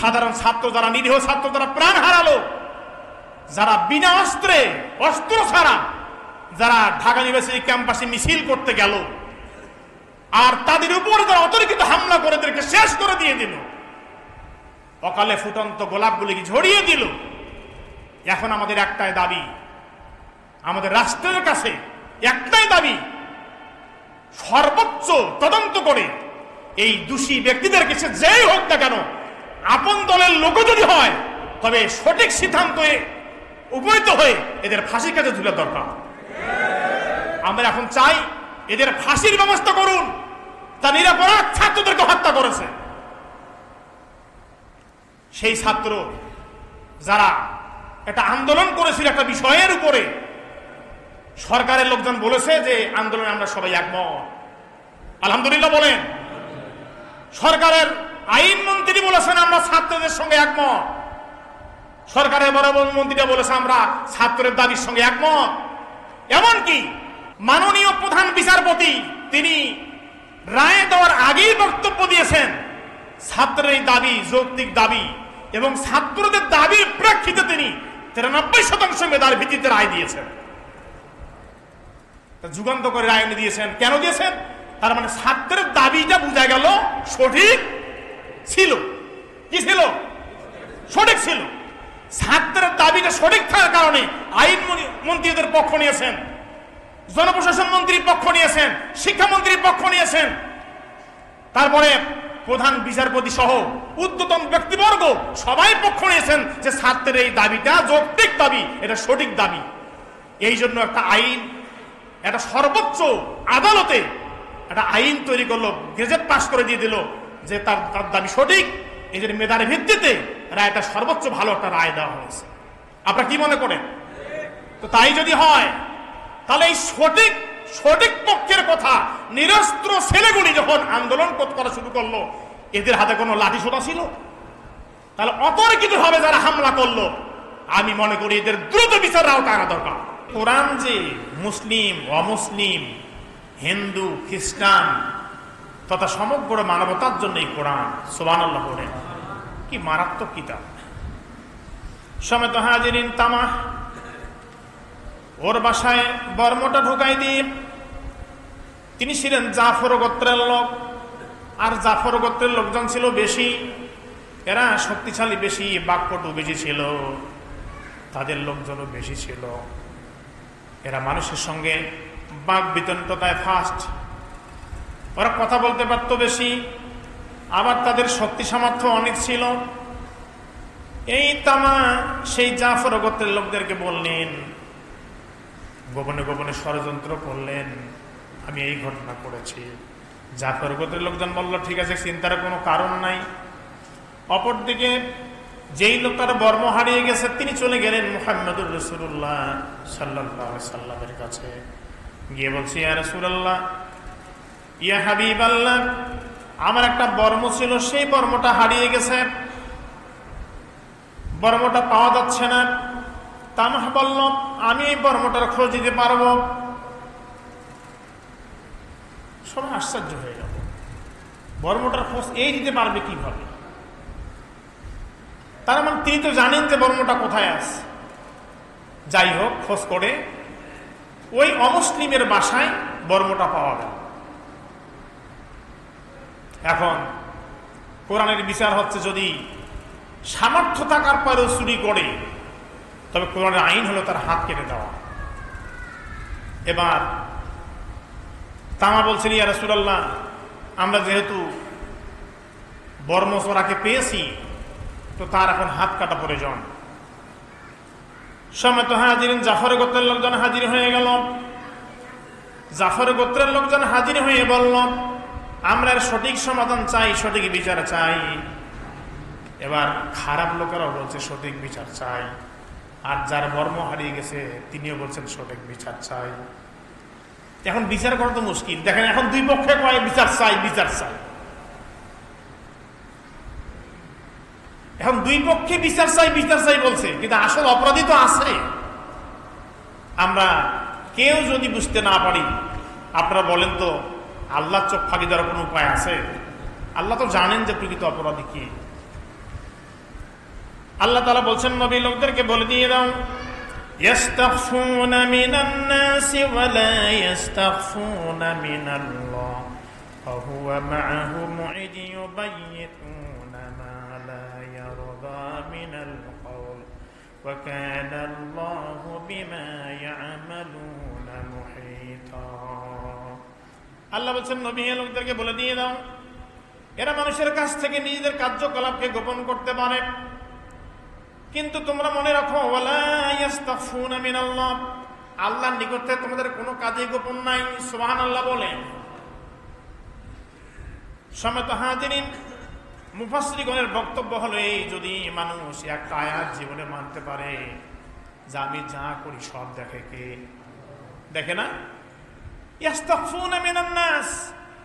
সাধারণ ছাত্র যারা, নিরীহ ছাত্র যারা প্রাণ হারালো, যারা বিনা অস্ত্রে, অস্ত্র ছাড়া যারা ঢাকা ইউনিভার্সিটি ক্যাম্পাসে মিছিল করতে গেল, আর তাদের উপর যারা অতর্কিত হামলা করে তাদেরকে শেষ করে দিয়ে দিল, অকালে ফুটন্ত গোলাপগুলিকে ঝরিয়ে দিল। এখন আমাদের একটাই দাবি, আমাদের রাষ্ট্রের কাছে একটাই দাবি, সর্বোচ্চ তদন্ত করে এই দোষী ব্যক্তিদেরকে, সে যেই হোক না কেন, আপন দলের লোক যদি হয়, তবে সঠিক সিদ্ধান্তে উপনীত হয়ে এদের ফাঁসির কাছে ঝুলে দরকার। আমরা এখন চাই এদের ফাঁসির ব্যবস্থা করুন। তা নিরপরাধ ছাত্রদেরকে হত্যা করেছে। সেই ছাত্র যারা একটা আন্দোলন করেছিল একটা বিষয়ের উপরে, সরকারের লোকজন বলেছে যে আন্দোলনে আমরা সবাই একমত, আলহামদুলিল্লাহ বলেন। সরকারের আইন মন্ত্রী বলেছেন আমরা ছাত্রদের সঙ্গে একমত, সরকারের বড় মন্ত্রীরা বলেছে আমরা ছাত্রের দাবির সঙ্গে একমত। এমনকি মাননীয় প্রধান বিচারপতি তিনি রায় দেওয়ার আগেই বক্তব্য দিয়েছেন ছাত্রের এই দাবি যৌক্তিক দাবি, এবং ছাত্রদের দাবির প্রেক্ষিতে তিনি 93% মেধার ভিত্তিতে রায় দিয়েছেন। যুগান্তকারী রায় দিয়েছেন। কেন দিয়েছেন? তার মানে ছাত্রের দাবিটা বোঝা গেল সঠিক ছিল। কি ছিল? সঠিক ছিল। ছাত্রের দাবিটা সঠিক থাকার কারণে আইন মন্ত্রীদের পক্ষ নিয়েছেন, জনপ্রশাসন মন্ত্রীর পক্ষ নিয়েছেন, শিক্ষামন্ত্রীর পক্ষ নিয়েছেন, তারপরে প্রধান বিচারপতি সহ ঊর্ধ্বতন ব্যক্তিবর্গ সবাই পক্ষ নিয়েছেন যে ছাত্রের এই দাবিটা যৌক্তিক দাবি, এটা সঠিক দাবি। এই জন্য একটা আইন, একটা সর্বোচ্চ আদালতে একটা আইন তৈরি করলো, গেজেট পাস করে দিয়ে দিল যে তার দাবি সঠিক। এই জন্য মেধার ভিত্তিতে রায়টা সর্বোচ্চ ভালো একটা রায় দেওয়া হয়েছে। আপনারা কি মনে করেন? তো তাই যদি হয়, তাহলে এই সঠিক পক্ষের কথা নিরস্ত্র ছেলেগুলি যখন আন্দোলন করা শুরু করলো, এদের হাতে কোনো লাঠি সোটা ছিল? তাহলে অতর্কিত ভাবে যারা হামলা করলো, আমি মনে করি এদের দ্রুত বিচার আওতায় আনা দরকার। কোরআন যে মুসলিম, অমুসলিম, হিন্দু, খ্রিস্টান তথা সমগ্র মানবতার জন্য এই কোরআন, সুবহানাল্লাহ পড়েন, কি মারাত্মক কিতাব। সমেত হাজিরিন তামা ওর বাসায় বর্মটা ঢুকাই দিয়ে, তিনি ছিলেন জাফর গোত্রের লোক, আর জাফর গোত্রের লোকজন ছিল বেশি, এরা শক্তিশালী বেশি, বাকপটু বেশি ছিল, তাদের লোকজনও বেশি ছিল। এরা মানুষের সঙ্গে বাক বিতণ্ডতায় ফাস্ট, ওরা কথা বলতে পারত বেশি, আবার তাদের শক্তি সামর্থ্য অনেক ছিল। এই তামা সেই জাফর গোত্রের লোকদেরকে বললেন, গোপনে গোপনে ষড়যন্ত্র করলেন, আমি এই ঘটনা করেছি। জাফর গোত্রের লোকজন বলল ঠিক আছে, চিন্তার কোনো কারণ নাই। অপরদিকে যেই লোকটার বর্ম হারিয়ে গেছে তিনি চলে গেলেন মুহাম্মদুর রাসূলুল্লাহ সাল্লাল্লাহু আলাইহি সাল্লামের কাছে, গিয়ে বলছি ইয়া রাসূলুল্লাহ, ইয়া হাবিবাল্লাহ, আমার একটা বর্ম ছিল, সেই বর্মটা হারিয়ে গেছে, বর্মটা পাওয়া যাচ্ছে না। তামাহ বলল আমি এই বর্মটার খোঁজ দিতে পারবো। সবাই আশ্চর্য হয়ে গেল, বর্মটার খোঁজ এই দিতে পারবে কিভাবে? তার মানে তিনি তো জানেন যে বর্মটা কোথায় আছে। যাই হোক, খোঁজ করে ওই অমুসলিমের বাসায় বর্মটা পাওয়া গেল। এখন কোরআনের বিচার হচ্ছে, যদি সামর্থ্য থাকার পরেও চুরি করে, তবে কোরআনের আইন হলো তার হাত কেটে দেওয়া। এবার তামা বলছেন ইয়া রাসূলুল্লাহ, আমরা যেহেতু বর্ম চোরাকে পেয়েছি, তো তার এখন হাত কাটা প্রয়োজন। সমেত হাজিরিন জাফর গোত্রের লোকজন হাজির হয়ে গেল। জাফর গোত্রের লোকজন হাজির হয়ে বলল আমরা সঠিক সমাধান চাই, সঠিক বিচার চাই। এবার খারাপ লোকেরাও বলছে সঠিক বিচার চাই, আর যার বর্ম হারিয়ে গেছে তিনিও বলছেন সঠিক বিচার চাই। এখন বিচার করা তো মুশকিল। দেখেন এখন দুই পক্ষে কয় বিচার চাই, বিচার চাই। এখন দুই পক্ষে বিচার চাই, বিচার চাই বলছে, কিন্তু আসল অপরাধী তো আছে। আমরা কেউ যদি বুঝতে না পারি, আপনারা বলেন তো আল্লাহ চোখ ফাঁকি দেওয়ার কোনো উপায় আছে? আল্লাহ তো জানেন যে প্রকৃত অপরাধী কি। আল্লাহ তাআলা বলছেন নবী লোকদেরকে বলে দিয়ে দাও, ইয়াস্তাগফুনা মিনান নাসি ওয়া লা ইয়াস্তাগফুনা মিনাল্লাহ ওয়া হুয়া মা'আহুম ইয ইউবায়্যিতুনা মা লা ইয়ারদা মিনাল কওল ওয়া কানা আল্লাহু বিমা ইয়া'মালুনা মুহীতা। আল্লাহ বলছেন নবী লোকদেরকে বলে দিয়ে দাও, এরা মানুষের কাছ থেকে নিজেদের কার্যকলাপকে গোপন করতে পারে, কিন্তু তোমরা মনে রাখো ওয়ালা ইয়াস্তাগফুনা মিনাল্লাহ, আল্লাহর নিকটে তোমাদের কোনো কাজই গোপন নাই। সুবহানাল্লাহ বলেন। সম্মানিত হাজিরিন, মুফাসসিরগণের বক্তব্য হলো এই, যদি মানুষ একটা আয়াত জীবনে মানতে পারে যে আমি যা করি সব দেখে কে? দেখে না? ইয়াস্তাগফুনা মিনান নাস,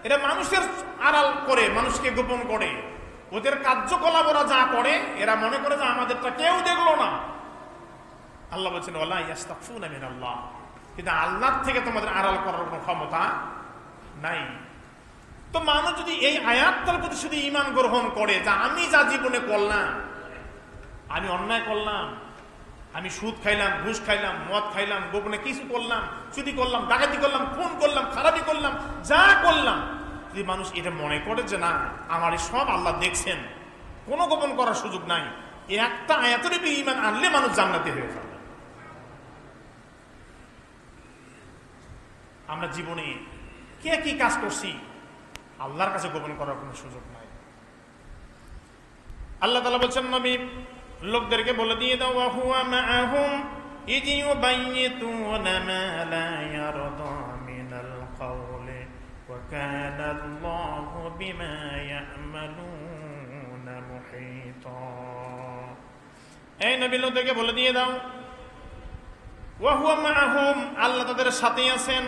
এরা মানুষের আড়াল করে, মানুষকে গোপন করে, ওদের কার্যকলাপ ওরা যা করে এরা মনে করে যে আমাদেরটা কেউ দেখলো না। আল্লাহ বলছেন ওয়ালা ইয়াস্তাগফুনা মিনাল্লাহ, কিন্তু আল্লাহ থেকে তোমাদের আড়াল করার কোনো ক্ষমতা নাই। তো মানুষ যদি এই আয়াতটার প্রতি শুধু ঈমান গ্রহণ করে যে আমি যা জীবনে করলাম, আমি অন্যায় করলাম, আমি সুদ খাইলাম, ঘুষ খাইলাম, মদ খাইলাম, গোপনে কিছু করলাম, চুরি করলাম, ডাকাতি করলাম, খুন করলাম, খারাপি করলাম, যা করলাম, যদি মানুষ এটা মনে করে যে না আমার সব আল্লাহ দেখছেন, কোনো গোপন করার সুযোগ নাই, একটা আয়াতের উপর ঈমান আনলে মানুষ জান্নাতি হয়ে যাবে। আমরা জীবনে কে কি কাজ করছি আল্লাহর কাছে গোপন করার কোনো সুযোগ নাই। আল্লাহ তাআলা বলছেন নবী লোকদেরকে বলে দিয়ে দাও, ওয়া হুয়া মা'আহুম ইয ইউবায়্যিতুনা মা লা ইয়ারদা মিনাল কওলি ওয়া কানা আল্লাহু বিমা ইয়া'মালুনা মুহীতা। এই নবী লোকদেরকে বলে দিয়ে দাও, ওয়া হুয়া মা'আহুম, আল্লাহ তাদের সাথে আছেন,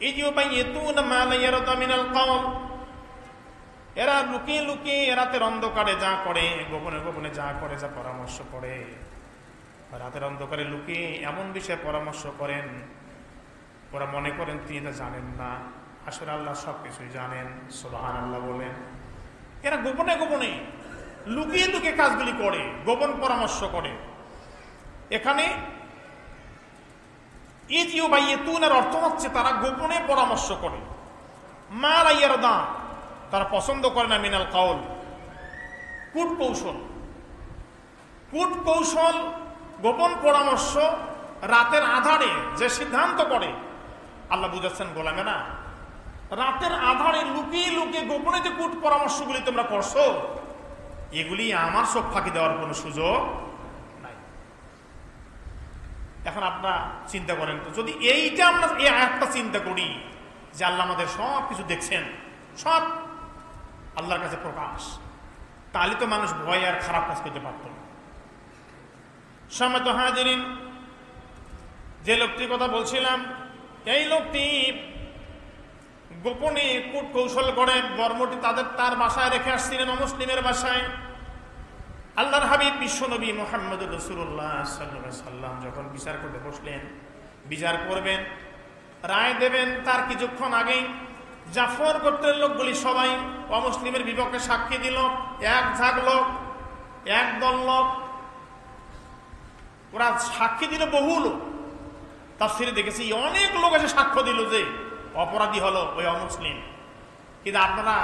ইয ইউবায়্যিতুনা মা লা ইয়ারদা মিনাল কওল, এরা লুকিয়ে লুকিয়ে রাতের অন্ধকারে যা করে, গোপনে গোপনে যা করে, যা পরামর্শ করে, রাতের অন্ধকারে লুকিয়ে এমন বিষয়ে পরামর্শ করেন ওরা মনে করেন তিনি এটা জানেন না, আসলে আল্লাহ সবকিছুই জানেন। সুবহানাল্লাহ বলেন। এরা গোপনে গোপনে লুকিয়ে লুকিয়ে কাজগুলি করে, গোপন পরামর্শ করে। এখানে ইয ইউবায়্যিতুনার অর্থ হচ্ছে তারা গোপনে পরামর্শ করে, মা লা ইয়ারদা, তারা পছন্দ করে না, মিনাল কাউল, কূট কৌশল, কূট কৌশল, গোপন পরামর্শ, রাতের আধারে যে সিদ্ধান্ত করে। আল্লাহ বুঝাচ্ছেন গোলামেরা, রাতের আধারে লুকিয়ে লুকিয়ে গোপনে যে কূট পরামর্শগুলি তোমরা করছো, এগুলি আমার চোখ ফাঁকি দেওয়ার কোনো সুযোগ নাই। এখন আপনারা চিন্তা করেন তো, যদি এইটা আমরা এই আয়াতটা চিন্তা করি যে আল্লাহ আমাদের সব কিছু দেখছেন, সব আল্লাহর কাছে প্রকাশ, তাহলে তো মানুষ ভয় আর খারাপ কাজ করতে পারত না। সম্মানিত হাজিরিন, যে লোকটির কথা বলছিলাম, এই লোকটি গোপনে কূট কৌশল করে বর্মটি তার বাসায় রেখে আসছিলেন, অমুসলিমের বাসায়। আল্লাহর হাবিব বিশ্বনবী মুহাম্মদুর রাসূলুল্লাহ সাল্লাল্লাহু আলাইহি সাল্লাম যখন বিচার করতে বসলেন, বিচার করবেন, রায় দেবেন, তার কিছুক্ষণ আগেই জাফর গোত্রের লোকগুলি সবাই অমুসলিমের বিপক্ষে সাক্ষী দিল। এক ঝাঁক লোক, এক দল লোক, ওরা সাক্ষী দিল, বহু লোক। তাফসীরে দেখেছি অনেক লোক এসে সাক্ষ্য দিল যে অপরাধী হলো ওই অমুসলিম। কিন্তু আপনারা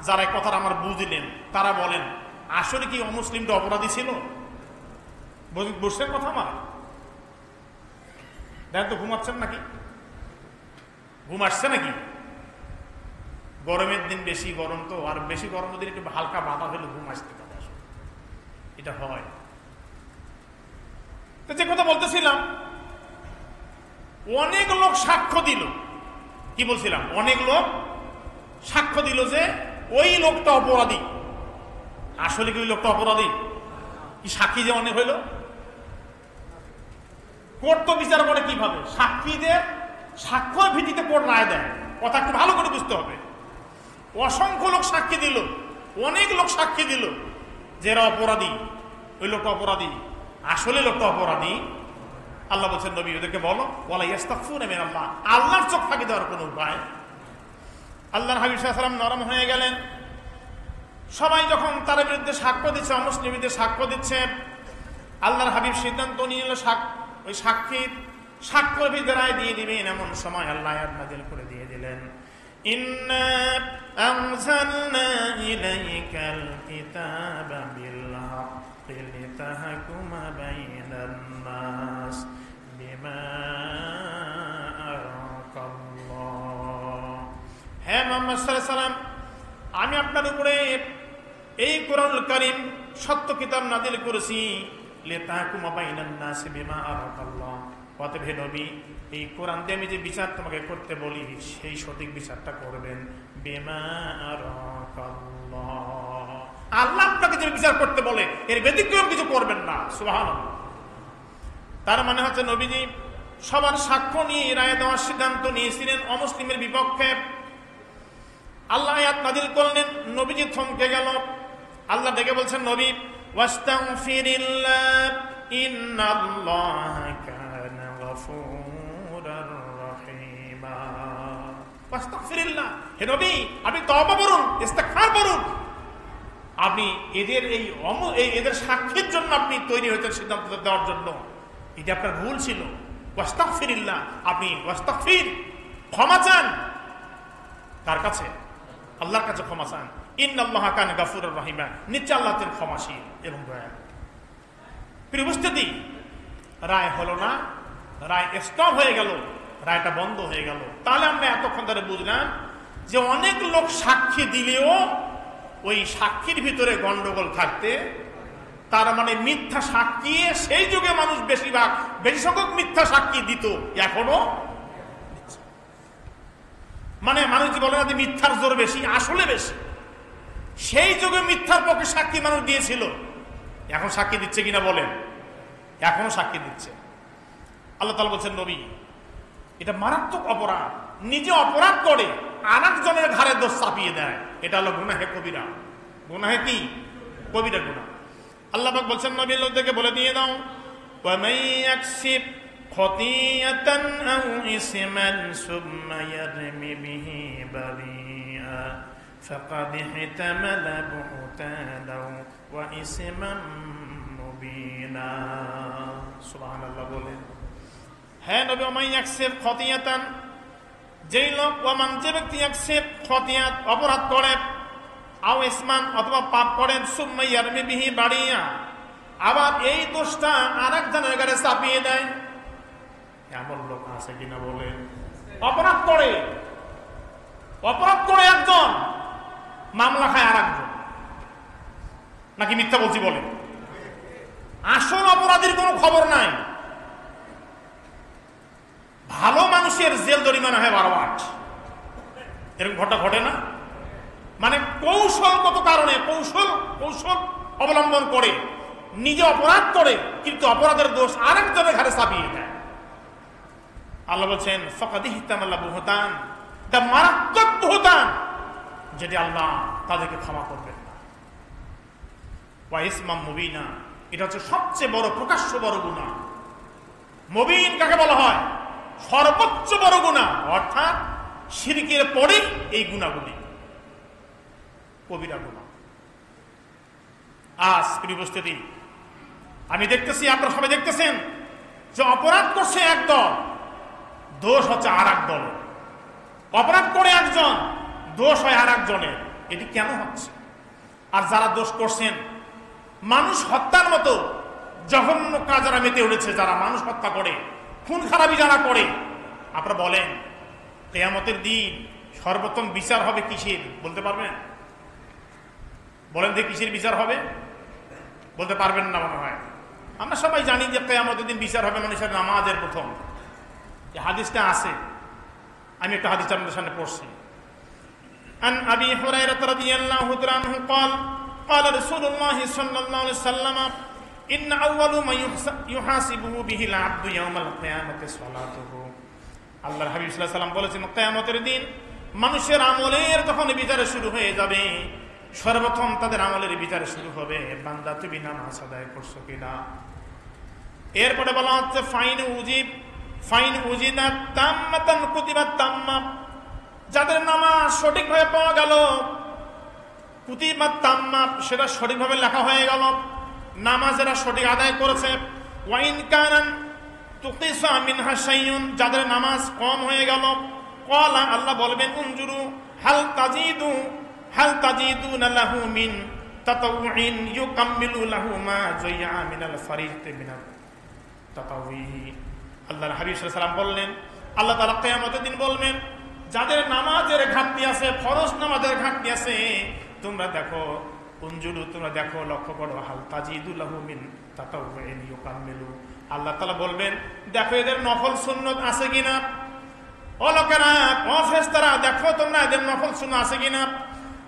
যারা কথাটা আমার বুঝলেন তারা বলেন, আসলে কি অমুসলিমটা অপরাধী ছিল? বুঝছেন কথা আমার? দেখেন তো, ঘুমাচ্ছেন নাকি? ঘুম আসছে নাকি? গরমের দিন বেশি গরম, তো আর বেশি গরমের দিন একটু হালকা বাতাস হলে ঘুম আসতে পারে, এটা হয়। তো যে কথা বলতেছিলাম, অনেক লোক সাক্ষ্য দিল। কি বলছিলাম? অনেক লোক সাক্ষ্য দিল যে ওই লোকটা অপরাধী। আসলে কি ওই লোকটা অপরাধী? কি সাক্ষী যে অনেক হইল? কোর্ট তো বিচার করে কিভাবে? সাক্ষীদের সাক্ষ্যের ভিত্তিতে কোর্ট রায় দেয়। কথা একটু ভালো করে বুঝতে হবে। অসংখ্য লোক সাক্ষী দিল, অনেক লোক সাক্ষী দিল যে এরা অপরাধী, ওই লোকটা অপরাধী। আসলে লোকটা অপরাধী। আল্লাহ বলছেন নবী ওদেরকে বলো, ওয়ালা ইয়াস্তাগফিরুনা মিনাল্লাহ, আল্লাহর চোখ ফাঁকি দেওয়ার কোনো উপায়। আল্লাহর হাবিব সাল্লাল্লাহু আলাইহি ওয়াসাল্লাম নরম হয়ে গেলেন, সবাই যখন তার বিরুদ্ধে সাক্ষ্য দিচ্ছে, অমুসলিম বিরুদ্ধে সাক্ষ্য দিচ্ছে, আল্লাহর হাবিব সিদ্ধান্ত নিয়ে নিল ওই সাক্ষীর সাক্ষ্যের ভিতরে রায় দিয়ে দিবেন। এমন সময় আল্লাহ আয়াত নাযিল করে দিয়ে দিলেন, ইন্না আনজালনা ইলাইকাল কিতাবা বিল হাক্কি লিতাহকুমা বাইনান নাস বিমা আরাকাল্লাহ। হে মুহাম্মদ সাল্লাল্লাহু আলাইহি ওয়াসাল্লাম, আমি আপনার উপরে এই কোরআনুল কারীম সত্য কিতাব নাযিল করেছি, লিতাহকুমা বাইনান নাস বিমা আরাকাল্লাহ। অতএব হে নবী, এই কোরআন দিয়ে আমি যে বিচার তোমাকে করতে বলি সেই সঠিক বিচারটা করবেন। বিমা আরাকাল্লাহ, আল্লাহ আপনাকে যে বিচার করতে বলে এর ব্যতিক্রম কিছু করবেন না। সুবহানাল্লাহ। তার মানে হচ্ছে নবীজি সবার সাক্ষ্য নিয়ে রায় দেওয়ার সিদ্ধান্ত নিয়েছিলেন অমুসলিমের বিপক্ষে। আল্লাহ আয়াত নাযিল করলেন, নবীজি থমকে গেল। আল্লাহ ডেকে বলছেন, নবী ওয়াস্তাগফিরিল্লাহ ইন্নাল্লাহা কানা গফুরার রহিমা। ওয়াস্তাগফিরিল্লাহ, হে নবী আপনি তওবা করুন, ইস্তিগফার করুন। আপনি এদের সাক্ষীর জন্য আপনি তৈরি হয়েছেন সিদ্ধান্ত দেওয়ার জন্য, এটা আপনার ভুল ছিল। ওয়াস্তাগফিরিল্লাহ, আপনি ওয়াস্তাগফির, ক্ষমা চান। কার কাছে? আল্লাহর কাছে ক্ষমা চান। ইন্নাল্লাহা কানা গফুরার রহিমা, নিশ্চয় আল্লাহ হচ্ছেন ক্ষমাশীল এবং দয়ালু। প্রিয় উপস্থিতি, রায় হলো না, রায় স্টপ হয়ে গেল, রায়টা বন্ধ হয়ে গেল। তাহলে আমরা এতক্ষণ ধরে বুঝলাম যে অনেক লোক সাক্ষী দিলেও ওই সাক্ষীর ভিতরে গন্ডগোল থাকতে, তার মানে মিথ্যা সাক্ষী সেই যুগে মানুষ বেশি সংখ্যক মিথ্যা সাক্ষী দিত, এখনো মানে মানুষ যে বলে না যে মিথ্যার জোর বেশি, আসলে বেশি। সেই যুগে মিথ্যার পক্ষে সাক্ষী মানুষ দিয়েছিল, এখন সাক্ষী দিচ্ছে কিনা বলেন? এখনো সাক্ষী দিচ্ছে। আল্লাহ তাআলা বলছেন, নবী এটা মারাত্মক অপরাধ। নিজে অপরাধ করে আর একজনের ঘাড়ে দোষ চাপিয়ে দেয়, এটা হলো গুনাহে কবিরা। গুনাহে কি? কবিরা গুনাহ। আল্লাহ পাক বলছেন, নবী লোকদেরকে বলে দিয়ে দাও, ওয়া মান ইয়াকসিব খতিয়াতান আও ইসমান সুম্মা ইয়ারমি বিহি বারিআ ফাকাদ ইহতামালা বুহতানাও ওয়া ইসমান মুবিনা। সুবহানাল্লাহ বলেন। হ্যাঁ নবী, ওয়া মান ইয়াকসিব খতিয়াতান, যেই লোক, ওয়া মান যে ব্যক্তি ইয়াকসিব খতিয়াত অপরাধ করে, আও ইসমান অথবা পাপ করেন, সুম্মা ইয়ারমি বিহি বারিআ আবার এই দোষটা আরেকজনের গায়ে চাপিয়ে দেয়। এমন লোক আছে কিনা বলেন? অপরাধ করে একজন, মামলা খায় আরেকজন। নাকি মিথ্যা বলছি বলেন? আসল অপরাধীর কোনো খবর নাই। ভালো মানুষের জেল জরিমানা হয় 12 মাস, এরকম ঘটনা ঘটে না? মানে কৌশলগত কারণে কৌশল অবলম্বন করে নিজে অপরাধ করে, কিন্তু অপরাধের দোষ আরেকজনের ঘাড়ে চাপিয়ে দেয়। আল্লাহ বলছেন, ফাকাদ ইহতামালা বুহতান, এটা মারাত্মক বুহতান, যেটি আল্লাহ তাদেরকে ক্ষমা করবেন না। ওয়া ইসমাম মুবিনা, এটা হচ্ছে সবচেয়ে বড়, প্রকাশ্য বড় গুনাহ। মুবিন কাকে বলা হয়? সর্বোচ্চ বড় গুনাহ, অর্থাৎ শিরকের পরে এই গুনাহগুলি কবিরা গুনাহ। আজ প্রিয় উপস্থিতি, আমি দেখতেছি, আপনারা সবাই দেখতেছেন যে অপরাধ করছে এক দল, দোষ হচ্ছে আর এক দলের। অপরাধ করে একজন, দোষ হয় আর একজনের। এটি কেন হচ্ছে? আর যারা দোষ করছেন, মানুষ হত্যার মতো জঘন্য কাজ যারা মেতে উঠেছে, যারা মানুষ হত্যা করে, খুন খারাপি যারা করে, আপনারা বলেন কিয়ামতের দিন সর্বোত্তম বিচার হবে কিসের? বলতে পারবেন? বলেন যে কিসের বিচার হবে? বলতে পারবেন না মনে হয়। আমরা সবাই জানি যে কিয়ামতের দিন বিচার হবে মানুষের নামাজের প্রথম। এই হাদিসটা আছে, আমি একটা হাদিস আপনাদের সামনে পড়ছি। আন আবি হুরায়রা রাদিয়াল্লাহু তাআলা আনহু قال قال رسول الله صلى الله عليه وسلم ان اول ما يحاسبه به العبد يوم القيامه صلاته। আল্লাহর হাবিব সাল্লাল্লাহু আলাইহি ওয়াসাল্লাম বলেছেন, কিয়ামতের দিন মানুষের আমলের যখন বিচার শুরু হয়ে যাবে, সর্বপ্রথম তাদের আমলের বিচার শুরু হবে, বান্দা তুমি নামাজ আদায় করছো কিনা। এরপরে বলা হচ্ছে ফাইন উজিদাত তাম্মাতান কুতিবাত তাম্মা, যাদের নামাজ সঠিকভাবে পাওয়া গেল কুতিবাত তাম্মা সেটা সঠিকভাবে লেখা হয়ে গেল, নামাজেরা সঠিক আদায় করেছে। ওয়াইন কানান তুকিসা মিনহা শাইউন, যাদের নামাজ কম হয়ে গেল, ক্বালা আল্লাহ বলবেন উনজুরু হাল তাজিদুনা লাহু মিন তাতাউইন ইউকাম্মিলু লাহু মা যায়য়া মিনাল ফারিদ মিনাত তাতাউই। আল্লাহর হাবিব সাল্লাল্লাহু আলাইহি ওয়াসাল্লাম বললেন, আল্লাহ তাআলা কিয়ামতের দিন বলবেন, যাদের নামাজের ঘাটতি আছে, ফরজ নামাজের ঘাটতি আছে, তোমরা দেখো, উনজুরু তোমরা দেখো, লক্ষ্য করো, হাল তাজিদু লাহু মিন তাতাউইন ইউকাম্মিলু। আল্লাহ তাআলা বলবেন, দেখো এদের নফল সুন্নত আছে কিনা। ও লোকেরা, ও ফেরেশতারা, দেখো তোমরা এদের নফল সুন্নাত আছে কিনা।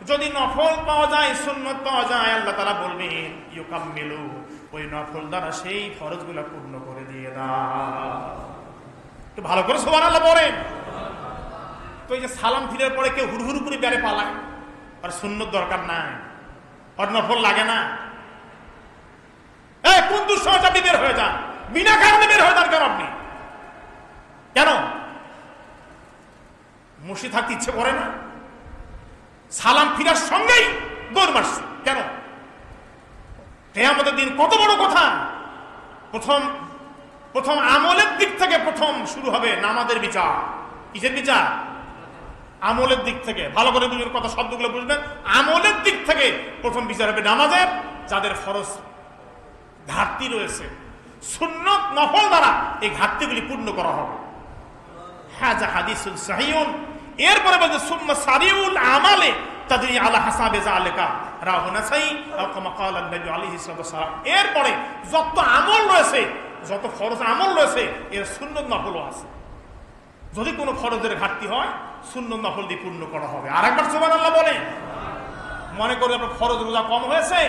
যদি নফল পাওয়া যায়, সুন্নত পাওয়া যায়, আল্লাহ তাআলা বলবেন ইউকাম্মিলু, ওই নফল দ্বারা সেই ফরজগুলো পূর্ণ করে দিয়ে দাও। তো ভালো করে সুবহানাল্লাহ বলেন। তো এই যে সালাম ফিরার পরে কেউ হুড়হুড় করে বেড়ে পালায়, আর সুন্নত দরকার নাই, আর নফল লাগে না। কোন দুঃসময় আপনি বের হয়ে যান, বিনা কারণে বের হয়ে যান কেন আপনি? কেন মসজিদ থাকতে ইচ্ছে করে না? সালাম ফিরার সঙ্গেই দৌড় মারছে কেন? কিয়ামতের দিন কত বড় কথা। প্রথম আমলের দিক থেকে প্রথম শুরু হবে নামাজের বিচার। কিসের বিচার? আমলের দিক থেকে। ভালো করে দুজন কথা শব্দগুলো বুঝবেন। আমলের দিক থেকে প্রথম বিচার হবে নামাজের। যাদের ফরজ ঘাটতি রয়েছে, সুন্নত নফল দ্বারা এই ঘাটতিগুলি পূর্ণ করা হবে। হাযা হাদিসুন সাহিহুন। এরপরে বলছে সুম্মা সারিউল আমালে তাদরি আলা হাসাবে যালিকা রাহু নাসাই আও কামা ক্বালা নবী আলাইহিস সালাম। এরপরে যত আমল রয়েছে, যত ফরজ আমল রয়েছে, এর সুন্নত নফলও আছে। যদি কোনো ফরজের ঘাটতি হয়, সুন্নত নফল দিয়ে পূর্ণ করা হবে। আরেকবার সুবহানাল্লাহ বলেন। মনে করি আপনার ফরজ রোজা কম হয়েছে,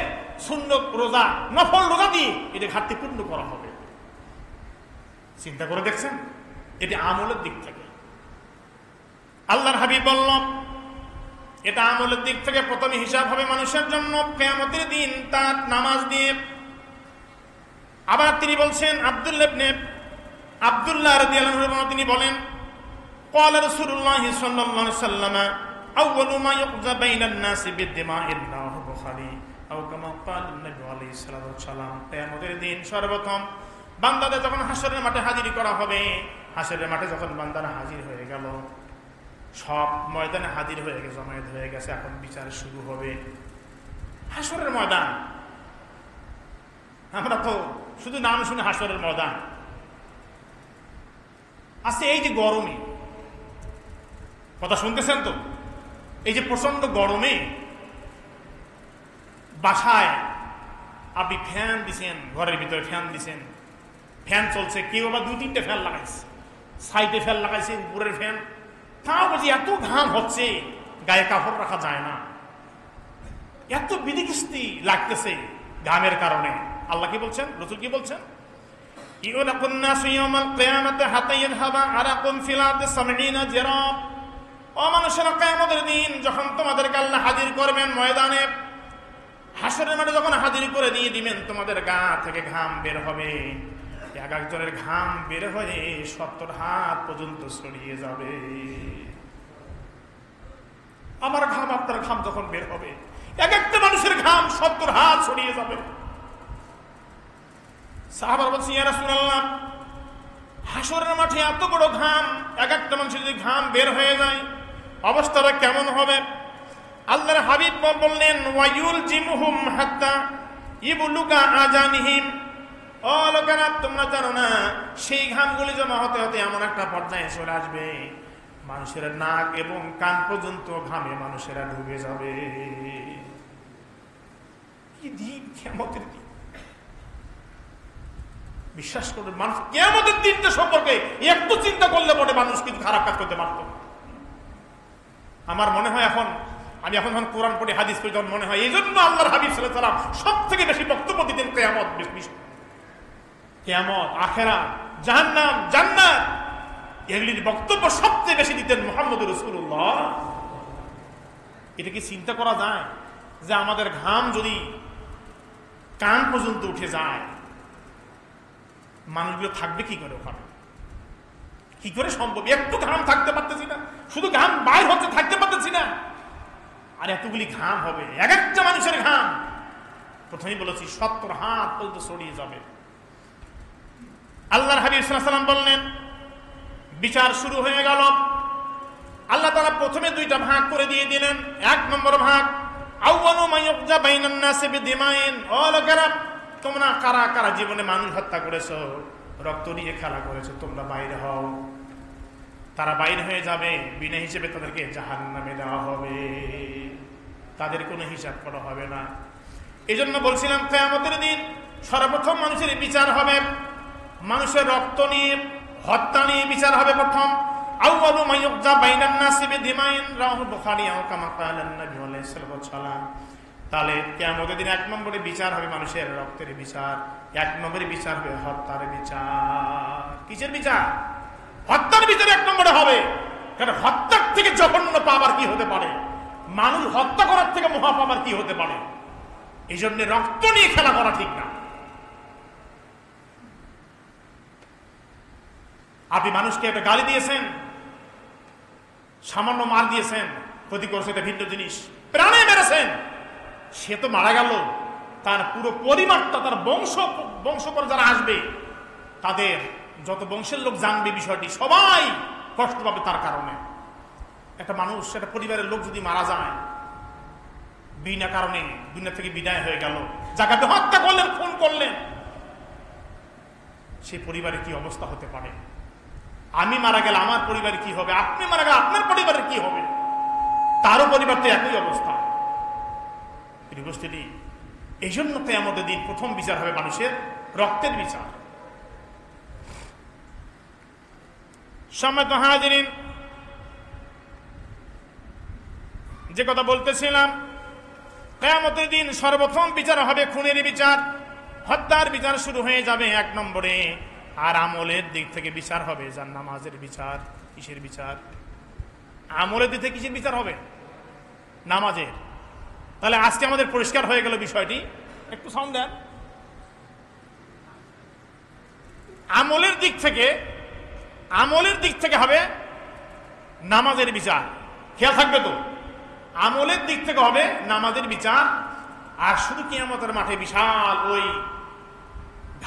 সুন্নত রোজা, নফল রোজা দিয়ে এটা ঘাটতি পূর্ণ করা হবে। চিন্তা করে দেখছেন? এটি আমলের দিক থেকে। আল্লাহর হাবিব বলল, এটা আমলের দিক থেকে প্রথম হিসাব হবে মানুষের জন্য কিয়ামতের দিন তার নামাজ দিয়ে। আবার তিনি বলছেন, আব্দুল্লাহ রাদিয়াল্লাহু আনহু তিনি বলেন, ক্বালা রাসূলুল্লাহ সাল্লাল্লাহু আলাইহি ওয়াসাল্লাম আউয়ালু মা ইউকযা বাইনান নাসি বিদ্দিমাইন রাওয়াহু বুখারী আও কামা ক্বালা নবী আলাইহিস সালাতু ওয়াস সালাম। কিয়ামতের দিন সর্বপ্রথম বান্দাদের যখন হাসরের মাঠে হাজির করা হবে, হাসরের মাঠে যখন বান্দারা হাজির হয়ে গেল, সব ময়দানে হাজির হয়ে গেছে, জমায়েত হয়ে গেছে, এখন বিচার শুরু হবে। হাসরের ময়দান, আমরা তো শুধু নাম শুনে হাসরের ময়দান আছে। এই যে গরমে, কথা শুনতেছেন তো, এই যে প্রচন্ড গরমে বাসায় আপনি ফ্যান দিছেন, ঘরের ভিতরে ফ্যান দিছেন, ফ্যান চলছে, কেউ আবার 2-3টে ফ্যান লাগাইছে, সাইডে ফ্যান লাগাইছে, উপরের ফ্যান, তাও বুঝি এত ঘাম হচ্ছে, গায়ে কাপড় রাখা যায় না, এত বিধিকিস্তি লাগতেছে ঘামের কারণে। আল্লাহ কি বলছেন, রাসূল কি বলছেন? ইউলাকুন নাসু ইয়াউমাল কিয়ামাতি হাত্তা ইয়াযহাবা আরাকুম ফিল আরদি 70 জিরা। ও মানুষেরা, কিয়ামতের দিন যখন তোমাদেরকে আল্লাহ হাজির করবেন ময়দানে, হাসরের মাঠে যখন হাজির করে দিয়ে দিবেন, তোমাদের গা থেকে ঘাম বের হবে, এক একজনের ঘাম বের হয়ে 70 হাত পর্যন্ত ছড়িয়ে যাবে। আমার ঘাম, আপনার ঘাম যখন বের হবে, এক একটা মানুষের ঘাম 70 হাত ছড়িয়ে যাবে। সাহাবারা বলছে, ইয়া রাসূলুল্লাহ, হাসরের মাঠে এত বড় ঘাম, এক একটা মানুষের যদি ঘাম বের হয়ে যায়, অবস্থাটা কেমন হবে? আল্লাহর হাবিব বললেন, ওয়ায়ুল জিমহুম হাত্তা ইবলুগা আজানিহিম। ও লোকেরা, তোমরা জানো না, সেই ঘামগুলি জমা হতে হতে এমন একটা পর্যায়ে চলে আসবে, মানুষের নাক এবং কান পর্যন্ত ঘামে মানুষেরা ডুবে যাবে। কি দিন, কিয়ামতের দিন! বিশ্বাস করবেন, মানুষ কিয়ামতের দিনটা সম্পর্কে একটু চিন্তা করলে পরে মানুষ কিন্তু খারাপ কাজ করতে পারত। আমার মনে হয় আমি এখন কোরআন পড়ি, হাদিস পড়ি, যখন মনে হয় এই জন্য আল্লাহর হাবিব সাল্লাল্লাহু আলাইহি ওয়াসাল্লাম সব থেকে বেশি বক্তব্য দিতেন কিয়ামত, কিয়ামত, আখিরাত, জাহান্নাম, জান্নাত, এগুলির বক্তব্য সবচেয়ে বেশি দিতেন মুহাম্মদুর রাসূলুল্লাহ। এটা কি চিন্তা করা যায় যে আমাদের ঘাম যদি কান পর্যন্ত উঠে যায়, মানুষগুলো থাকবে কি করে ওখানে? কি করে সম্ভব? একটু ঘাম থাকতে পারতেছি না, শুধু ঘাম বাইর হচ্ছে, থাকতে পারতেছি না। আর এতগুলি ঘাম হবে, এক একটা মানুষের ঘাম প্রথমেই বলেছি 70 হাত পর্যন্ত ছড়িয়ে যাবে। আল্লাহর হাবিব সাল্লাল্লাহু আলাইহি ওয়াসাল্লাম বললেন, বিচার শুরু হয়ে গেল। আল্লাহ তাআলা প্রথমে দুইটা ভাগ করে দিয়ে দিলেন। এক নম্বর ভাগ, আউয়ালু মা ইউকজা বাইনান নাসি বিদিমাইন, ও লোকেরা, তোমরা কারা কারা জীবনে মানুষ হত্যা করেছো, রক্ত নিয়ে খেলা করেছো, তোমরা বাইরে হও। তারা বাইরে হয়ে যাবে, বিনা হিসেবে তাদেরকে জাহান্নামে দেওয়া হবে, তাদের কোনো হিসাব করা হবে না। এই জন্য বলছিলাম কিয়ামতের দিন সর্বপ্রথম মানুষের বিচার হবে, মানুষের রক্ত নিয়ে, হত্যা নিয়ে বিচার হবে প্রথম। আউয়ালু মা ইউকজা বাইনান নাসি বিদিমাইন, রাওয়াহু বুখারী আও কামা ক্বালা নবী সাল্লাল্লাহু আলাইহি ওয়াসাল্লাম। তাহলে কিয়ামতের দিন এক নম্বরে বিচার হবে মানুষের রক্তের বিচার, এক নম্বরে বিচার হবে হত্যার বিচার। কিসের বিচার? হত্যার বিচার এক নম্বরে হবে। কারণ হত্যার থেকে জঘন্য পাপ আর কি হতে পারে? মানুষ হত্যা করার থেকে মহা পাপ আর কি হতে পারে? এই জন্য রক্ত নিয়ে খেলা করা ঠিক না। আপনি মানুষকে একটা গালি দিয়েছেন, সামান্য মার দিয়েছেন, ক্ষতি করছে, এটা ভিন্ন জিনিস। প্রাণে মেরেছেন, সে তো মারা গেল, তার পুরো পরিবারটা, তার বংশ করে যারা আসবে, তাদের যত বংশের লোক জানবে বিষয়টি, সবাই কষ্ট পাবে তার কারণে। একটা মানুষ, একটা পরিবারের লোক যদি মারা যায় বিনা কারণে, দুনিয়া থেকে বিদায় হয়ে গেল, যাকে আপনি হত্যা করলেন, খুন করলেন, সেই পরিবারে কি অবস্থা হতে পারে? আমি মারা গেলে আমার পরিবারে কি হবে? আপনি মারা গেলে আপনার পরিবারের কি হবে? তারও পরিবার তো একই অবস্থা। উপস্থিতি, এই জন্য কিয়ামতের দিন প্রথম বিচার হবে মানুষের রক্তের বিচার। সম্মানিত হাজিরিন, যে কথা বলতেছিলাম, কিয়ামতের দিন সর্বপ্রথম বিচার হবে খুনের বিচার, হত্যার বিচার শুরু হয়ে যাবে এক নম্বরে। আর আমলের দিক থেকে বিচার হবে, যার নামাজের বিচার। কিসের বিচার? আমলের দিক থেকে কিসের বিচার হবে? নামাজের। তাহলে আজকে আমাদের পরিষ্কার হয়ে গেল বিষয়টি। একটু সাউন্ড দেন। আমলের দিক থেকে হবে নামাজের বিচার। খেয়াল থাকবে তো, আমলের দিক থেকে হবে নামাজের বিচার। আর শুধু কিয়ামতের মাঠে বিশাল ওই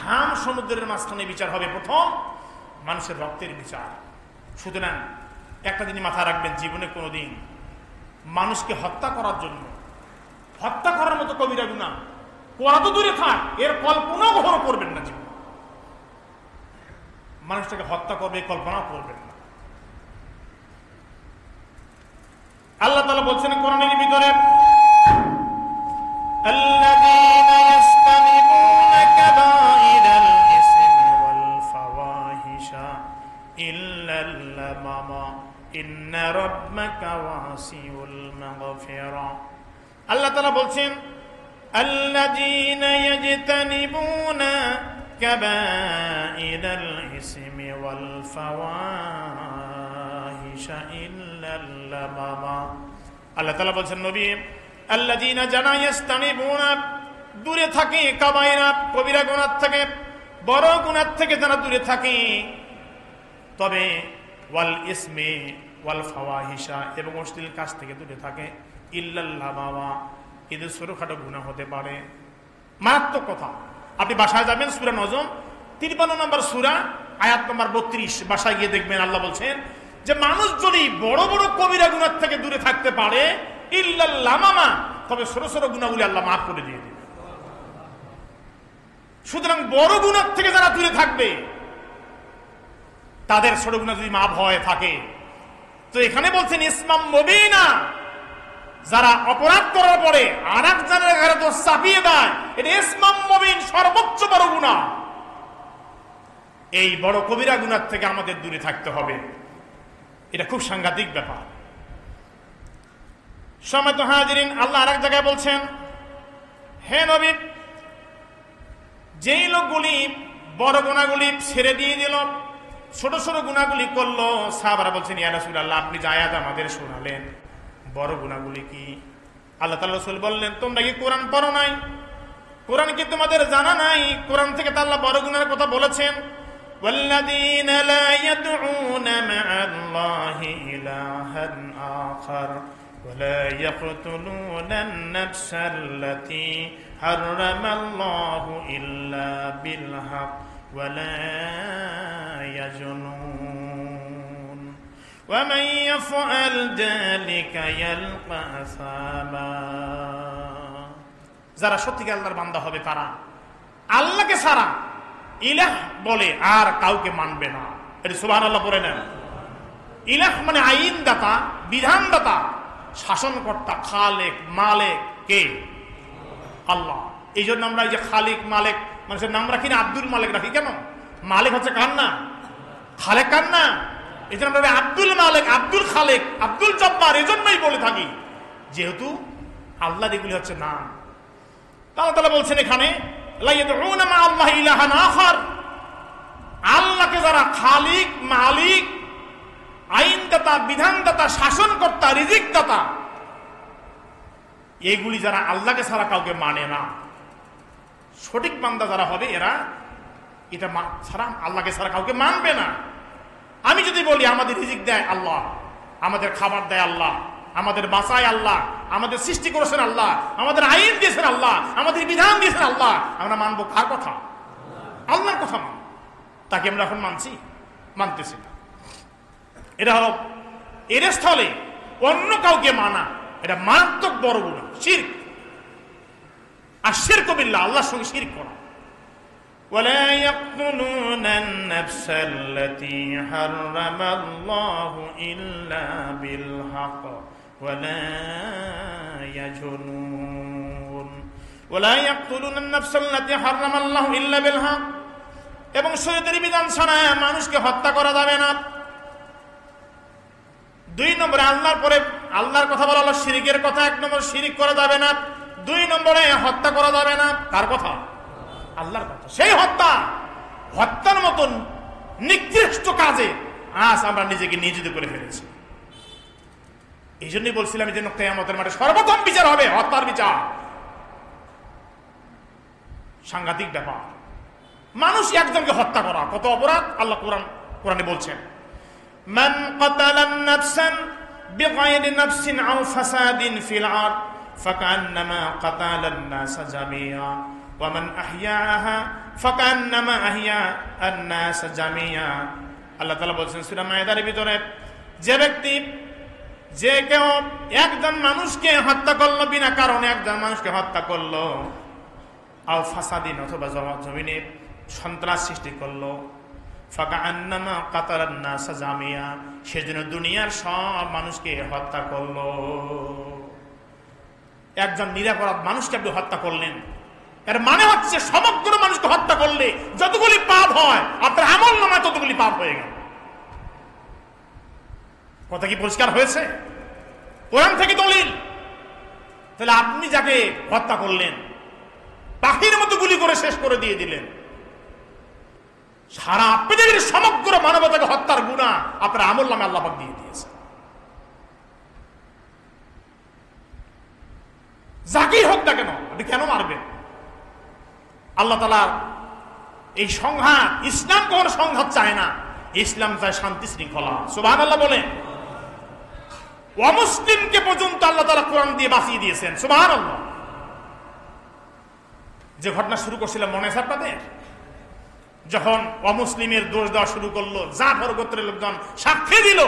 ঘাম সমুদ্রের মাঝখানে বিচার হবে প্রথম, মানুষের রক্তের বিচার। সুতরাং একটা জিনিস মাথায় রাখবেন, জীবনে কোনোদিন মানুষকে হত্যা করার জন্য, হত্যা করার মতো কবিরা গুনাহ করা তো দূরে থাক, এর কল্পনাও কখনো করবেন না। জীবন মানুষটাকে হত্যা করবে, কল্পনাও করবেন না। আল্লাহ তাআলা বলছেন কোরআনের ভিতরে, الذين يجتنبون كبائر الإثم والفواحش إلا اللمم إن ربك واسع المغفرة। আল্লাহ তাআলা বলছেন, الذين يجتنبون كبائر الإثم والفواحش إلا اللمم। আল্লাহ তাআলা বলছেন, নবী, আল্লাযীনা জানা ইয়াস্তানিবুনা, দূরে থাকে, কাবায়রা, কবিরা গুনাহ থেকে, বড় গুনাহ থেকে যারা দূরে থাকে, তবে ওয়াল ইসমি ওয়াল ফাওয়াহিশা, এবং অশ্লীল কাজ থেকে দূরে থাকে, ইল্লাল লামামা, এদের ছোটখাটো গুনাহ হতে পারে। মারাত্মক কথা। আপনি বাসায় যাবেন, সূরা নজম 53 নম্বর সূরা, আয়াত নম্বর 32, বাসায় গিয়ে দেখবেন আল্লাহ বলছেন যে মানুষ যদি বড় বড় কবিরা গুনাহ থেকে দূরে থাকতে পারে, ইল্লাল লামামা, তবে ছোট ছোট গুনাহগুলি আল্লাহ মাফ করে দিয়ে দেবে। সুতরাং বড় গুনাহ থেকে যারা দূরে থাকবে, তাদের ছোট গুনাহ যদি মাফ হয়ে থাকে, তো এখানে বলছেন ইসমাম মুবিনা, যারা অপরাধ করার পরে আরেকজনের ঘরে দোষ চাপিয়ে দেয়, এটা ইসমাম মুবিন, সর্বোচ্চ বড় গুনাহ। এই বড় কবিরা গুনাহ থেকে আমাদের দূরে থাকতে হবে। এটা খুব সাংঘাতিক ব্যাপার। সম্মানিত হাজিরিন, আল্লাহ আরেক জায়গায় বলছেন, হে নবী, যেই লোকগুলি বড় গুনাহগুলি ছেড়ে দিয়ে দিল, ছোট ছোট গুনাহগুলি করলো, সাহাবারা বলছেন, ইয়া রাসূলুল্লাহ, আপনি যে আয়াত আমাদের শোনালেন, বড় গুনাহগুলি কি? আল্লাহ তাআলা রাসূল বললেন, তোমরা কি কোরআন পড়ো নাই? কোরআন কি তোমাদের জানা নাই? কোরআন থেকে তো আল্লাহ বড় গুনাহের কথা বলেছেন, ওয়াল্লাযীনা লা ইয়াদউনা মা'আল্লাহি ইলাহান আখার ولا يقتلون النفس التي حرم الله إلا بالحق ولا يزنون ومن يفعل ذلك يلقى أثاما যারা সত্যিকার আল্লাহর বান্দা হবে তারা আল্লাহকে ছাড়া ইলাহ বলে আর কাউকে মানবে না। এটা সুবহানাল্লাহ পড়ে নেন। ইলাহ মানে আইনদাতা, বিধানদাতা, শাসনকর্তা, খালেক, মালেক কে? আল্লাহ। এই জন্য আমরা এই যে খালিক, মালেক মানুষের নাম রাখি না, আব্দুল মালেক রাখি কেন? মালেক হচ্ছে কার না? খালেক কার না? এই জন্য আমরা আব্দুল মালেক, আব্দুল খালেক, আব্দুল জব্বার এই জন্যই বলে থাকি, যেহেতু আল্লাহ এগুলি হচ্ছে নাম। আল্লাহ তাআলা বলছেন এখানে লা ইয়াদউনা মা আল্লাহ ইলাহান আখার, আল্লাহকে যারা খালিক, মালিক, আইনদাতা, বিধানদাতা, শাসনকর্তা, রিজিকদাতা, এগুলি যারা আল্লাহকে ছাড়া কাউকে মানে না, সঠিক বান্দা যারা হবে এরা এটা ছাড়া আল্লাহকে ছাড়া কাউকে মানবে না। আমি যদি বলি আমাদের রিজিক দেয় আল্লাহ, আমাদের খাবার দেয় আল্লাহ, আমাদের বাঁচায় আল্লাহ, আমাদের সৃষ্টি করেছেন আল্লাহ, আমাদের আইন দিয়েছেন আল্লাহ, আমাদের বিধান দিয়েছেন আল্লাহ, আমরা মানবো কার কথা? আল্লাহর কথা মানব। তাকে আমরা এখন মানছি? মানতেছি না। এটা হলো এর স্থলে অন্য কাউকে মানা, এটা মারাত্মক বড় গুনাহ, শিরক। আর শিরক বিল্লাহ, আল্লাহর সঙ্গে শিরক করা। ولا يقتلون النفس التي حرم الله إلا بالحق ولا يزنون ولا يقتلون النفس التي حرم الله إلا بالحق, এবং শরীয়তের বিধান ছাড়া মানুষকে হত্যা করা যাবে না। দুই নম্বরে আল্লাহর পরে আল্লাহর কথা বলা হলো শিরকের কথা। এক নম্বর শিরক করা যাবে না, দুই নম্বরে হত্যা করা যাবে না। কার কথা? আল্লাহর কথা। সেই হত্যার মতন নিকৃষ্ট কাজে আজ আমরা নিজেকে নিয়োজিত করে ফেলেছি। এই জন্যই বলছিলাম যে কিয়ামতের মাঠে সর্বপ্রথম বিচার হবে হত্যার বিচার। সাংঘাতিক ব্যাপার। মানুষ একজনকে হত্যা করা কত অপরাধ আল্লাহ কোরআনে বলছেন, মান কাতালা নাফসান বিগাইরি নাফসিন আও ফাসাদিন ফিল আরদ ফাকান্নামা কাতালান নাস জামিয়া ওয়া মান আহইয়াহা ফাকান্নামা আহইয়া আন-নাস জামিয়া। আল্লাহ তাআলা বলছেন সূরা মায়েদার ভিতরে, যে কেউ একজন মানুষকে হত্যা করলো, বিনা কারণে একজন মানুষকে হত্যা করলো, আও ফাসাদিন অথবা জমিনে সন্ত্রাস সৃষ্টি করলো, ফাকান্নামা কাতালান নাস জামিয়া, সেজন্য দুনিয়ার সব মানুষকে হত্যা করলো। একজন নিরপরাধ মানুষকে আপনি হত্যা করলেন, এর মানে হচ্ছে সমগ্র মানুষকে হত্যা করলে যতগুলি পাপ হয় আপনার আমল নামায় ততগুলি পাপ হয়ে গেল। কথা কি পরিষ্কার হয়েছে? কোরআন থেকে দলিল। তাহলে আপনি যাকে হত্যা করলেন, পাখির মতো গুলি করে শেষ করে দিয়ে দিলেন, সারা পৃথিবীর সমগ্র মানবতাকে হত্যার গুনাহ আপনার আমল নামে আল্লাহ পাক দিয়ে দিয়েছে। যাকেই হোক না কেন আপনি কেন মারবেন? আল্লাহ তাআলার এই সংঘাত, ইসলাম কখনো সংঘাত চায় না, ইসলাম চায় শান্তি শৃঙ্খলা। সুবহানাল্লাহ বলেন। অমুসলিমকে পর্যন্ত আল্লাহ তাআলা কোরআন দিয়ে বাঁচিয়ে দিয়েছেন। সুবহানাল্লাহ। যে ঘটনা শুরু করছিলাম মনে আছে আপনাদের? যখন অমুসলিমের দোষ দেওয়া শুরু করলো, জাফর গোত্রের লোকজন সাক্ষী দিল,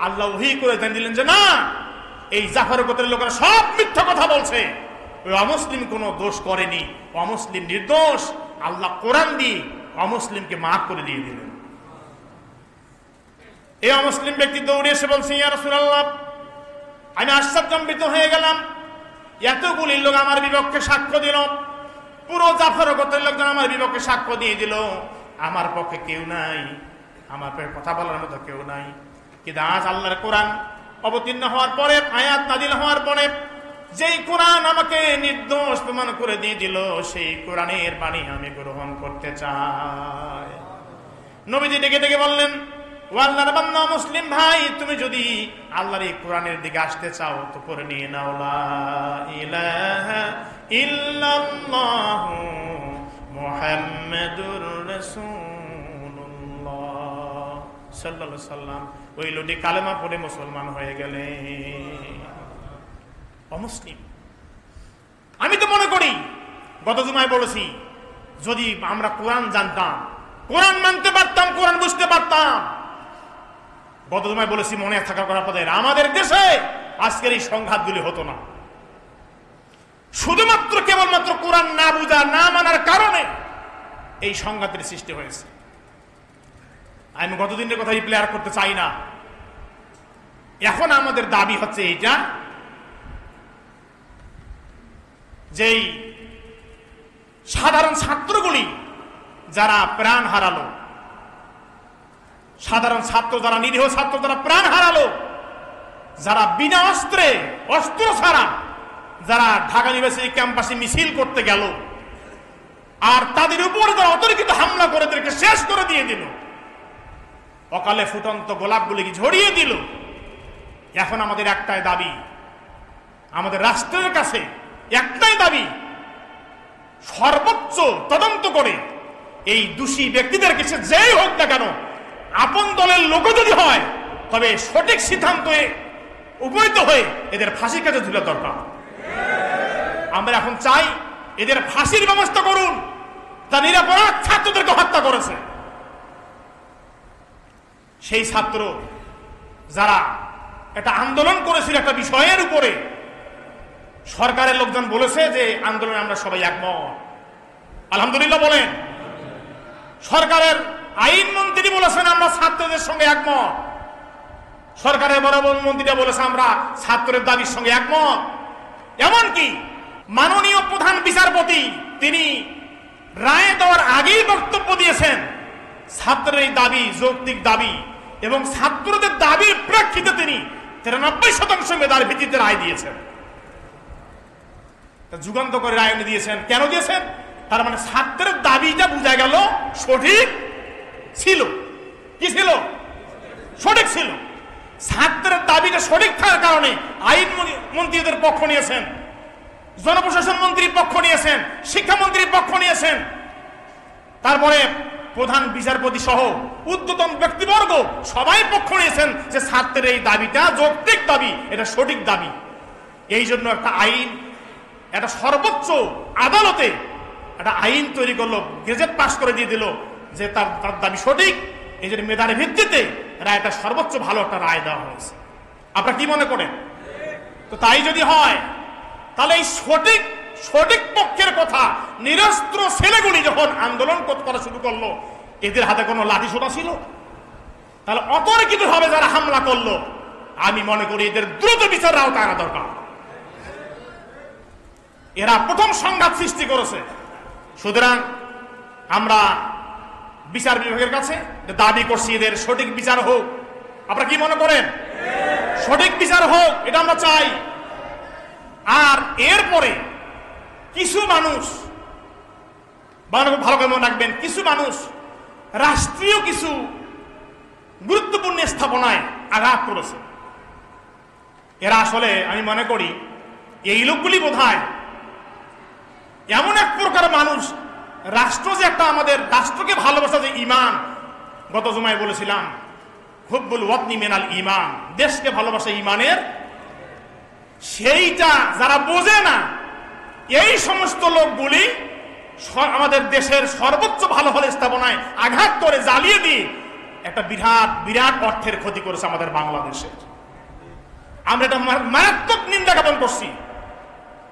আল্লাহ ওহী করে জানিয়ে দিলেন যে না, এই জাফর গোত্রের লোকেরা সব মিথ্যা কথা বলছে, ওই অমুসলিম কোনো দোষ করেনি, অমুসলিম নির্দোষ। আল্লাহ কোরআন দিয়ে অমুসলিমকে মাফ করে দিয়ে দিলেন। এই অমুসলিম ব্যক্তি দৌড়ে এসে বলছে, ইয়া রাসূলুল্লাহ, আমি আশ্চর্যজনিত হয়ে গেলাম, এতগুলি লোক আমার বিপক্ষে সাক্ষ্য দিল, পুরো জাফর গোত্রের লোকজন আমার বিপক্ষে সাক্ষ্য দিয়ে দিল, আমার পক্ষে কেউ নাই, আমার পক্ষে কথা বলার মতো কেউ নাই। কিন্তু আজ আল্লাহর কোরআন অবতীর্ণ হওয়ার পরে, আয়াত নাযিল হওয়ার পরে, যেই কোরআন আমাকে নির্দোষ প্রমাণ করে দিয়ে দিল, সেই কোরআনের বাণী আমি গ্রহণ করতে চাই। নবীজি ডেকে ডেকে বললেন, ও আল্লাহর বান্দা মুসলিম ভাই, তুমি যদি আল্লাহর এই কোরআনের দিকে আসতে চাও তো করে নিয়ে নাও লা ইলাহা ইল্লাল্লাহু মুহাম্মাদুর রাসূলুল্লাহ সাল্লাল্লাহু আলাইহি সাল্লাম। ওই লোকটি কালেমা পড়ে মুসলমান হয়ে গেলেন। অমুসলিম। আমি তো মনে করি, গত জুমায় বলেছি, যদি আমরা কোরআন জানতাম, কোরআন মানতে পারতাম, কোরআন বুঝতে পারতাম, গত জুমায় বলেছি মনে থাকার কথা, আমাদের দেশে আজকের এই সংঘাতগুলি হতো না। শুধুমাত্র কেবলমাত্র কোরআন না বুঝা, না মানার কারণে এই সংঘাতের সৃষ্টি হয়েছে। আমি গতদিনের কথা রিপ্লেয়ার করতে চাই না। এখন আমাদের দাবি হচ্ছে এইটা, যেই সাধারণ ছাত্রগুলি যারা প্রাণ হারালো, সাধারণ ছাত্র যারা, নিরীহ ছাত্র যারা প্রাণ হারালো, যারা বিনা অস্ত্রে, অস্ত্র ছাড়া যারা ঢাকা ইউনিভার্সিটি ক্যাম্পাসে মিছিল করতে গেল, আর তাদের উপরে যারা অতর্কিত হামলা করে তাদেরকে শেষ করে দিয়ে দিল, অকালে ফুটন্ত গোলাপগুলিকে ঝরিয়ে দিল। এখন আমাদের একটাই দাবি, আমাদের রাষ্ট্রের কাছে একটাই দাবি, সর্বোচ্চ তদন্ত করে এই দোষী ব্যক্তিদেরকে, সে যেই হোক না কেন, আপন দলের লোক যদি হয়, তবে সঠিক সিদ্ধান্তে উপনীত হয়ে এদের ফাঁসির কাছে ঝুলে দরকার। আমরা এখন চাই এদের ফাঁসির ব্যবস্থা করুন, তা নিরপরাধ ছাত্রদেরকে হত্যা করেছে। সেই ছাত্র যারা একটা আন্দোলন করেছিল একটা বিষয়ের উপরে, সরকারের লোকজন বলেছে যে আন্দোলনে আমরা সবাই একমত, আলহামদুলিল্লাহ বলেন। সরকারের আইন মন্ত্রী বলেছেন আমরা ছাত্রদের সঙ্গে একমত, সরকারের বড় মন্ত্রীরা বলেছে আমরা ছাত্রের দাবির সঙ্গে একমত। এমনকি মাননীয় প্রধান বিচারপতি তিনি রায় দেওয়ার আগেই বক্তব্য দিয়েছেন, ছাত্রের এই দাবি যৌক্তিক দাবি, এবং ছাত্রদের দাবির প্রেক্ষিতে তিনি 93% মেধার ভিত্তিতে রায় দিয়েছেন। যুগান্তকারী রায় দিয়েছেন। কেন দিয়েছেন? তার মানে ছাত্রের দাবিটা বোঝা গেল সঠিক ছিল। কি ছিল? সঠিক ছিল। ছাত্রের দাবিটা সঠিক থাকার কারণে আইন মন্ত্রীদের পক্ষ নিয়েছেন, জনপ্রশাসন মন্ত্রীর পক্ষ নিয়েছেন, শিক্ষামন্ত্রীর পক্ষ নিয়েছেন, তারপরে প্রধান বিচারপতি সহ ঊর্ধ্বতন ব্যক্তিবর্গ সবাই পক্ষ নিয়েছেন যে ছাত্রের এই দাবিটা যৌক্তিক দাবি, এটা সঠিক দাবি। এই জন্য একটা আইন, একটা সর্বোচ্চ আদালতে একটা আইন তৈরি করলো, গেজেট পাস করে দিয়ে দিল যে তার দাবি সঠিক। এই জন্য মেধার ভিত্তিতে রায়টা সর্বোচ্চ ভালো একটা রায় দেওয়া হয়েছে। আপনারা কি মনে করেন? তো তাই যদি হয়, তাহলে এই সঠিক সঠিক পক্ষের কথা নিরস্ত্র ছেলেগুলি যখন আন্দোলন করা শুরু করলো, এদের হাতে কোনো লাঠি সোটা ছিল? তাহলে অতর্কিত ভাবে যারা হামলা করলো, আমি মনে করি এদের দ্রুত বিচার আওতায় আনা দরকার। এরা প্রথম সংঘাত সৃষ্টি করেছে। সুতরাং আমরা বিচার বিভাগের কাছে দাবি করছি এদের সঠিক বিচার হোক। আপনারা কি মনে করেন? সঠিক বিচার হোক, এটা আমরা চাই। আর এরপরে কিছু মানুষ, ভালো করে মনে রাখবেন, কিছু মানুষ রাষ্ট্রীয় কিছু গুরুত্বপূর্ণ স্থাপনায় আঘাত করেছে। এরা আসলে আমি মনে করি এই লোকগুলি বোধহয় এমন এক প্রকার মানুষ, রাষ্ট্র যে একটা, আমাদের রাষ্ট্রকে ভালোবাসা যে ঈমান, গত জুমায় বলেছিলাম হুব্বুল ওয়াতনি মিনাল ঈমান, দেশকে ভালোবাসা ঈমানের, সেইটা যারা বোঝে না, এই সমস্ত লোকগুলি আমাদের দেশের সর্বোচ্চ ভালো ভালো স্থাপনায় আঘাত করে জ্বালিয়ে দিয়ে একটা বিরাট বিরাট অর্থের ক্ষতি করেছে আমাদের বাংলাদেশের। আমরা এটা মারাত্মক নিন্দা জ্ঞাপন করছি,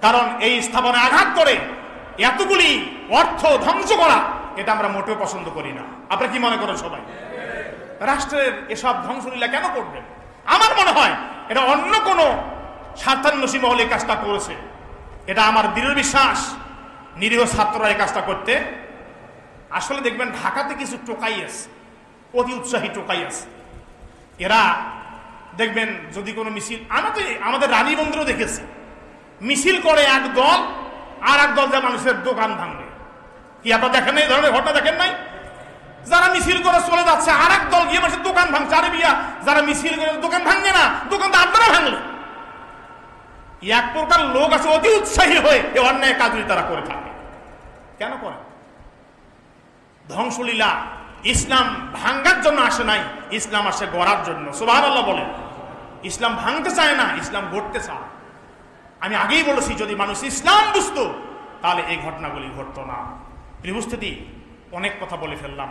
কারণ এই স্থাপনায় আঘাত করে এতগুলি অর্থ ধ্বংস করা, এটা আমরা মোটেও পছন্দ করি না। আপনারা কি মনে করেন সবাই? রাষ্ট্রের এসব ধ্বংসলীলা কেন করবেন? আমার মনে হয় এটা অন্য কোনো স্বার্থান্বেষী মহল এই কাজটা করেছে। এটা আমার দৃঢ় বিশ্বাস, নিরীহ ছাত্ররা এই কাজটা করতে। আসলে দেখবেন ঢাকাতে কিছু টোকাই আছে, অতি উৎসাহী টোকাই আছে। এরা দেখবেন যদি কোনো মিছিল, আমাদের রানী বন্ধুরও দেখেছি, মিছিল করে এক দল, আর এক দল যা মানুষের দোকান ভাঙবে। কি আপনারা দেখেন নাই? এই ধরনের ঘটনা দেখেন নাই? যারা মিছিল করে চলে যাচ্ছে, আর এক দল গিয়ে মানুষের দোকান ভাঙছে। আরে বিয়া, যারা মিছিল করে দোকান ভাঙবে না, দোকান তো আপনারা ভাঙলে। এক প্রকার লোক আছে অতি উৎসাহী হয়ে এই অন্যায় কাজগুলি তারা করে থাকে। কেন করে? ধ্বংসলীলা ইসলাম ভাঙ্গার জন্য আসে নাই, ইসলাম আসে গড়ার জন্য। সুবহানাল্লাহ বলেন। ইসলাম ভাঙতে চায় না, ইসলাম গড়তে চায়। আমি আগেই বলেছি, যদি মানুষ ইসলাম বুঝতো তাহলে এই ঘটনাগুলি ঘটতো না। প্রিয় উপস্থিতি, অনেক কথা বলে ফেললাম।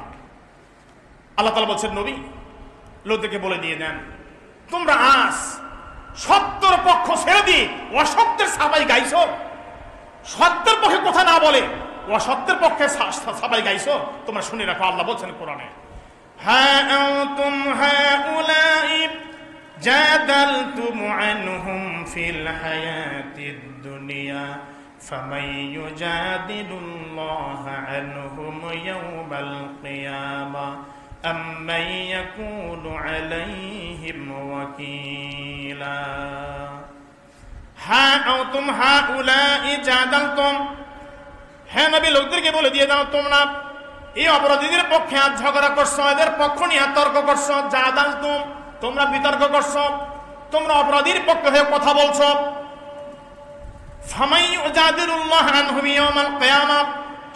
আল্লাহ তাআলা বলছেন, নবী লোকদেরকে বলে দিয়ে দেন, তোমরা আজ সত্যের পক্ষ ছেড়ে দিয়ে অসত্যের সাবাই গাইছো। সত্যের পক্ষে কথা না বলে অসত্যের পক্ষে সাবাই গাইছো। তোমরা শুনে রাখো, আল্লাহ বলছেন কোরআনে, হা আনতুম হাউলাই জাদালতুম আনহুম ফিল হায়াতিদ দুনিয়া ফামান ইউজাদিলুল্লাহা আনহুম ইয়াওমাল কিয়ামা আম্মান ইয়াকুনু আলাইহিম ওয়াকিলা। হা আনতুম হাউলাই জাদালতুম, হ্যাঁ নবী লোকদেরকে বলে দিয়ে দাও, তোমরা এই অপরাধীদের পক্ষে আজ ঝগড়া করছো, এদের পক্ষ নিয়ে তর্ক করছো। জাদালতুম, তোমরা বিতর্ক করছো, তোমরা অপরাধীর পক্ষে হয়ে কথা বলছো। ফামান ইউজাদিলুল্লাহ আনহুম ইয়াওমাল কিয়ামা,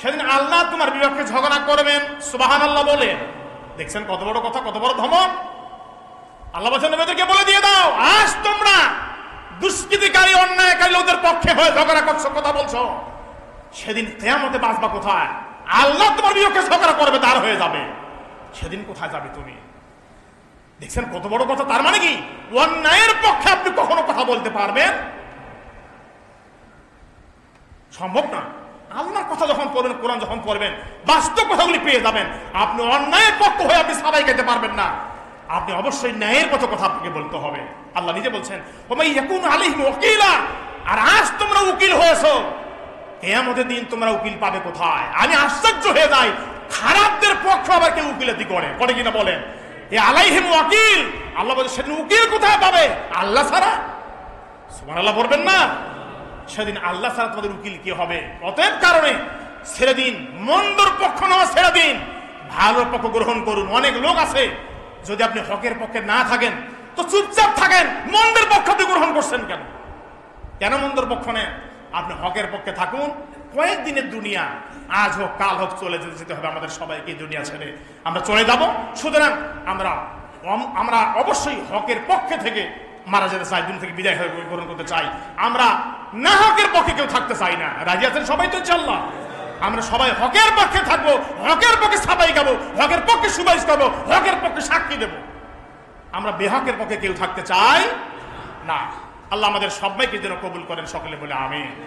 সেদিন আল্লাহ তোমার বিপক্ষে ঝগড়া করবেন। সুবহানাল্লাহ বলে দেখছেন কত বড় কথা, কত বড় ধমক। আল্লাহ বলেন নবীদেরকে বলে দিয়ে দাও, আজ তোমরা দুষ্কৃতিকারী অন্যায়কারী লোকদের পক্ষে হয়ে ঝগড়া করছো, কথা বলছো। সেদিন কিয়ামতে বাঁচবা কোথায়? আল্লাহ তোমার বিপক্ষে ঝগড়া করবে, তার হয়ে যাবে। সেদিন কোথায় যাবে তুমি? দেখছেন কত বড় কথা। তার মানে কি অন্যায়ের পক্ষে আপনি কখনো কথা বলতে পারবেন? সম্ভব না। আল্লাহর কথা যখন পড়বেন, কোরআন যখন পড়বেন, বাস্তব কথাগুলি পেয়ে যাবেন। আপনি অন্যায়ের পক্ষ হয়ে আপনি সবাই খেতে পারবেন না। আপনি অবশ্যই ন্যায়ের মতো কথা আপনাকে বলতে হবে। আল্লাহ নিজে বলছেন, ওমাই ইয়াকুনু আলাইহিম ওয়াকিলা, আর আজ তোমরা উকিল হয়েছো, কিয়ামতের দিন তোমরা উকিল পাবে কোথায়? আমি আশ্চর্য হয়ে যাই, খারাপদের পক্ষ আবার কেউ উকিলাতি করে কিনা বলেন? এ আলাইহিম ওয়াকিল, আল্লাহ বলে সেদিন উকিল কোথায় পাবে? আল্লাহ ছাড়া। সুবহানাল্লাহ বলবেন না? সেদিন আল্লাহ ছাড়া তোমাদের উকিল কি হবে? অতএব কারণে ছেড়ে দিন, মন্দর পক্ষ নেওয়া ছেড়ে দিন, ভালোর পক্ষ গ্রহণ করুন। অনেক লোক আছে, যদি আপনি হকের পক্ষে না থাকেন তো চুপচাপ থাকেন। মন্দের পক্ষ আপনি গ্রহণ করছেন কেন? কেন মন্দর পক্ষ নেন? আপনি হকের পক্ষে থাকুন। কয়েকদিনের দুনিয়া, আজ হোক কাল হোক চলে যেতে হবে আমাদের সবাইকে। দুনিয়া ছেড়ে আমরা চলে যাব। সুতরাং আমরা অবশ্যই হকের পক্ষে থেকে মারা যেতে চাই, দুনিয়া থেকে বিদায় হয়ে গ্রহণ করতে চাই। আমরা না হকের পক্ষে কেউ থাকতে চাই না। রাজি আছেন সবাই তো? ইনশাআল্লাহ আমরা সবাই হকের পক্ষে থাকবো, হকের পক্ষে সাবাই গাবো, হকের পক্ষে সুপারিশ করবো, হকের পক্ষে সাক্ষী দেব। আমরা বেহকের পক্ষে কেউ থাকতে চাই না। আল্লাহ আমাদের সবাইকে যেন কবুল করেন, সকলে বলে আমিন।